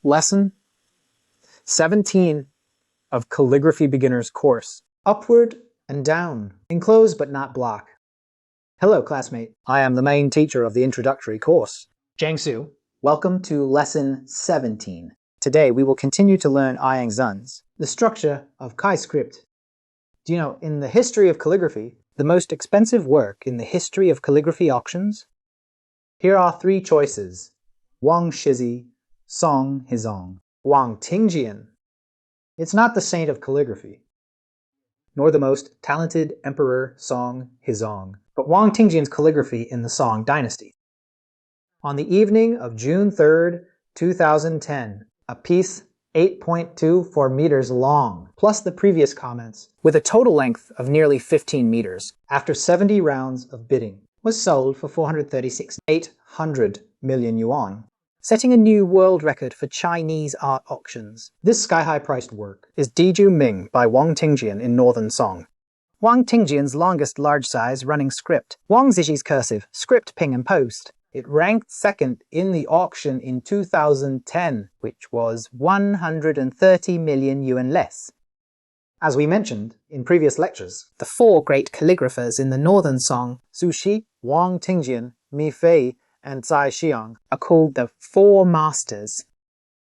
Lesson 17 of Calligraphy Beginner's course. Upward and down. Enclose but not block. Hello, classmate. I am the main teacher of the introductory course, Jiangsu. Welcome to Lesson 17. Today we will continue to learn enclosing, the structure of Kai script. Do you know, in the history of calligraphy, the most expensive work in the history of calligraphy auctions? Here are three choices: Wang Shizi, Song Hizong, Wang Tingjian. It's not the saint of calligraphy, nor the most talented emperor Song Hizong, but Wang Tingjian's calligraphy in the Song dynasty. On the evening of June 3rd, 2010, a piece 8.24 meters long, plus the previous comments, with a total length of nearly 15 meters, after 70 rounds of bidding, was sold for 436,800 million yuan, setting a new world record for Chinese art auctions. This sky-high priced work is Diju Ming by Wang Tingjian in Northern Song. Wang Tingjian's longest large-size running script, Wang Ziji's cursive, script ping and post. It ranked second in the auction in 2010, which was 130 million yuan less. As we mentioned in previous lectures, the four great calligraphers in the Northern Song, Su Shi, Wang Tingjian, Mi Fei, and Zai Xiang, are called the Four Masters.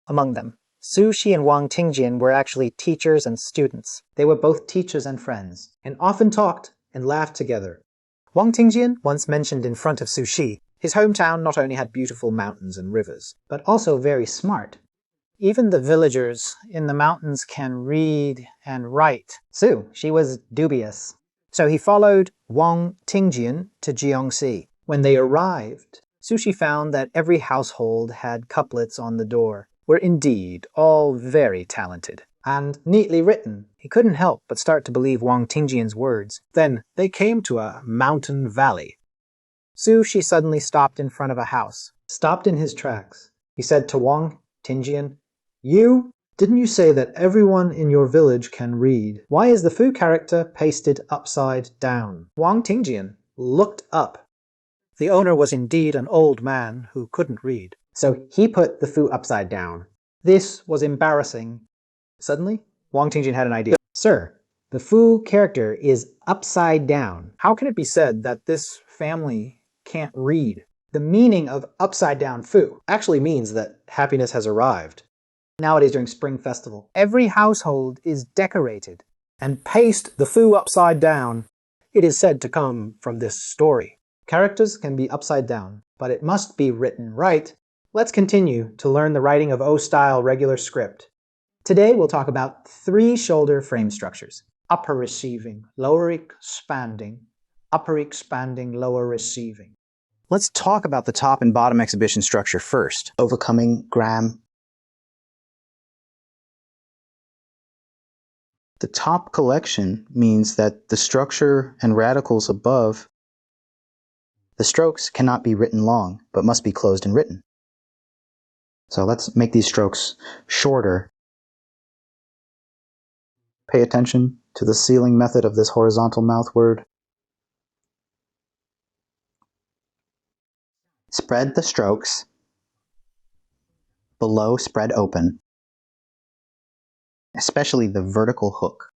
Among them, Su Shi and Wang Tingjian were actually teachers and students. They were both teachers and friends, and often talked and laughed together. Wang Tingjian once mentioned in front of Su Shi, his hometown not only had beautiful mountains and rivers, but also very smart. Even the villagers in the mountains can read and write. Su, she was dubious. So he followed Wang Tingjian to Jiangxi. When they arrived, Su Shi found that every household had couplets on the door, were indeed all very talented and neatly written. He couldn't help but start to believe Wang Tingjian's words. Then they came to a mountain valley. Su Shi suddenly stopped in front of a house, stopped in his tracks. He said to Wang Tingjian, didn't you say that everyone in your village can read? Why is the Fu character pasted upside down? Wang Tingjian looked up. The owner was indeed an old man who couldn't read, so he put the Fu upside down. This was embarrassing. Suddenly, Wang Tingjian had an idea. Sir, the Fu character is upside down. How can it be said that this family can't read? The meaning of upside down Fu actually means that happiness has arrived. Nowadays during Spring Festival, every household is decorated and paste the Fu upside down. It is said to come from this story. Characters can be upside down, but it must be written right. Let's continue to learn the writing of O-style regular script. Today we'll talk about three shoulder frame structures: upper receiving, lower expanding, upper expanding, lower receiving. Let's talk about the top and bottom exhibition structure first. Overcoming gram. The top collection means that the structure and radicals above the strokes cannot be written long, but must be closed and written. So let's make these strokes shorter. Pay attention to the sealing method of this horizontal mouth word. Spread the strokes below spread open, especially the vertical hook.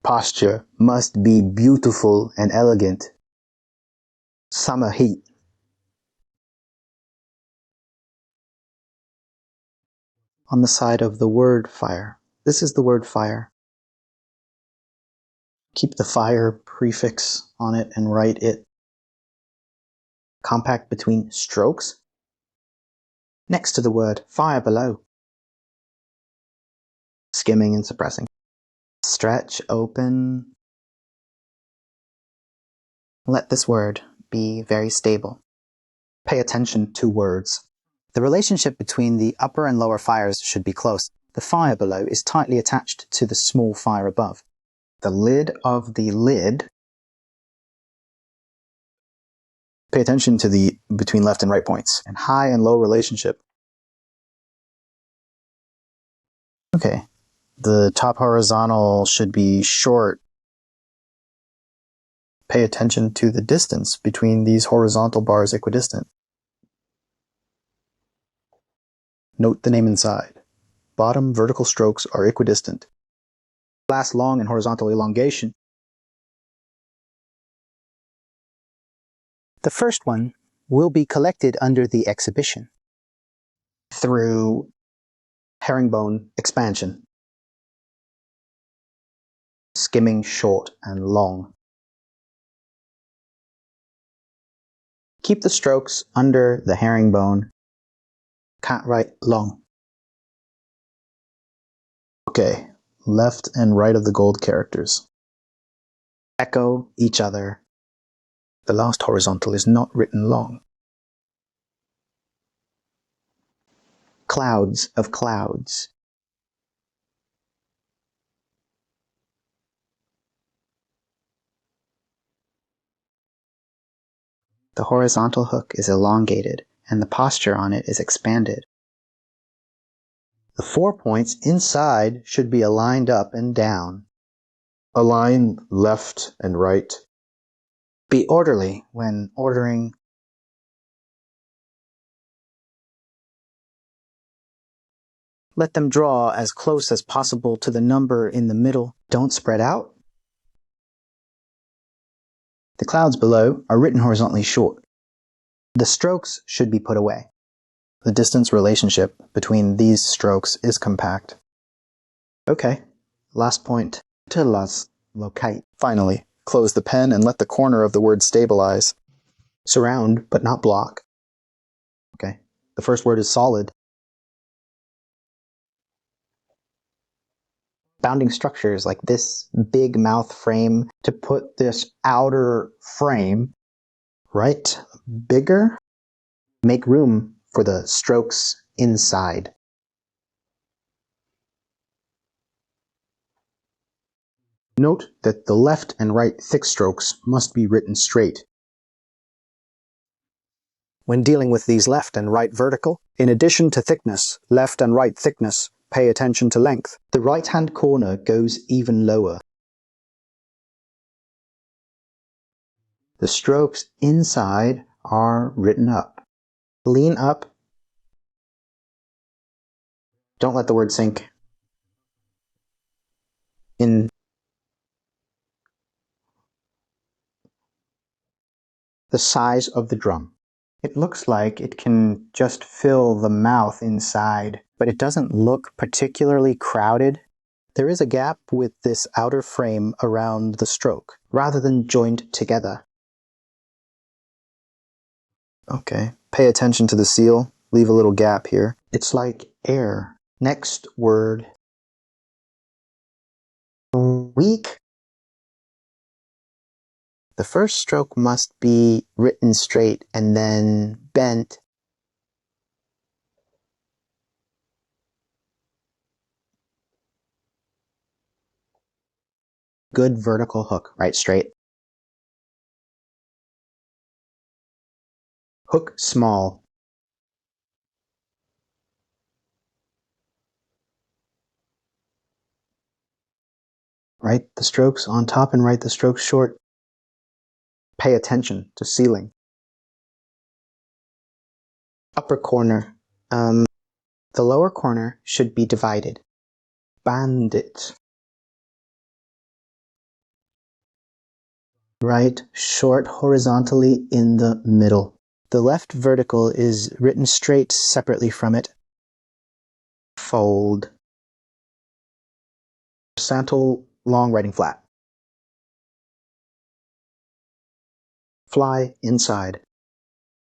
Posture must be beautiful and elegant. Summer heat. On the side of the word fire. This is the word fire. Keep the fire prefix on it and write it. Compact between strokes. Next to the word fire below. Skimming and suppressing. Stretch open. Let this word be very stable. Pay attention to words. The relationship between the upper and lower fires should be close. The fire below is tightly attached to the small fire above. The lid of the lid. Pay attention to the between left and right points and high and low relationship. Okay, the top horizontal should be short. Pay attention to the distance between these horizontal bars equidistant. Note the name inside. Bottom vertical strokes are equidistant. Last long and horizontal elongation. The first one will be collected under the exhibition through herringbone expansion. Skimming short and long. Keep the strokes under the herringbone. Can't write long. Okay, left and right of the gold characters. Echo each other. The last horizontal is not written long. Clouds of clouds. The horizontal hook is elongated and the posture on it is expanded. The 4 points inside should be aligned up and down. Align left and right. Be orderly when ordering. Let them draw as close as possible to the number in the middle. Don't spread out. The clouds below are written horizontally short. The strokes should be put away. The distance relationship between these strokes is compact. Okay, last point. To locate. Finally, close the pen and let the corner of the word stabilize. Surround, but not block. Okay, the first word is solid. Bounding structures like this big mouth frame to put this outer frame right bigger. Make room for the strokes inside. Note that the left and right thick strokes must be written straight. When dealing with these left and right vertical, in addition to thickness, left and right thickness, pay attention to length. The right-hand corner goes even lower. The strokes inside are written up. Lean up. Don't let the word sink in. The size of the drum. It looks like it can just fill the mouth inside, but it doesn't look particularly crowded. There is a gap with this outer frame around the stroke, rather than joined together. Okay, pay attention to the seal. Leave a little gap here. It's like air. Next word. Weak. The first stroke must be written straight and then bent. Good vertical hook, right straight. Hook small. Write the strokes on top and write the strokes short. Pay attention to sealing. Upper corner. The lower corner should be divided. Bandit. Write short horizontally in the middle. The left vertical is written straight separately from it. Fold. Horizontal long writing flat. Fly inside.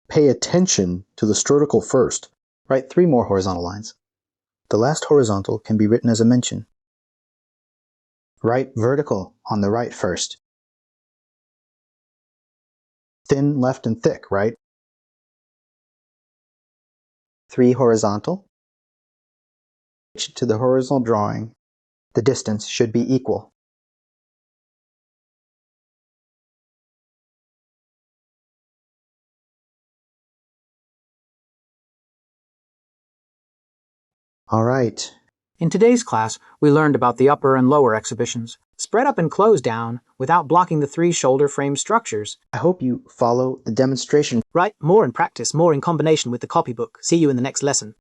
Pay attention to the strodical first. Write 3 more horizontal lines. The last horizontal can be written as a mention. Write vertical on the right first. Thin, left, and thick, right? 3 horizontal. To the horizontal drawing, the distance should be equal. All right. In today's class, we learned about the upper and lower exhibitions. Spread up and close down without blocking the 3 shoulder frame structures. I hope you follow the demonstration. Write more and practice more in combination with the copybook. See you in the next lesson.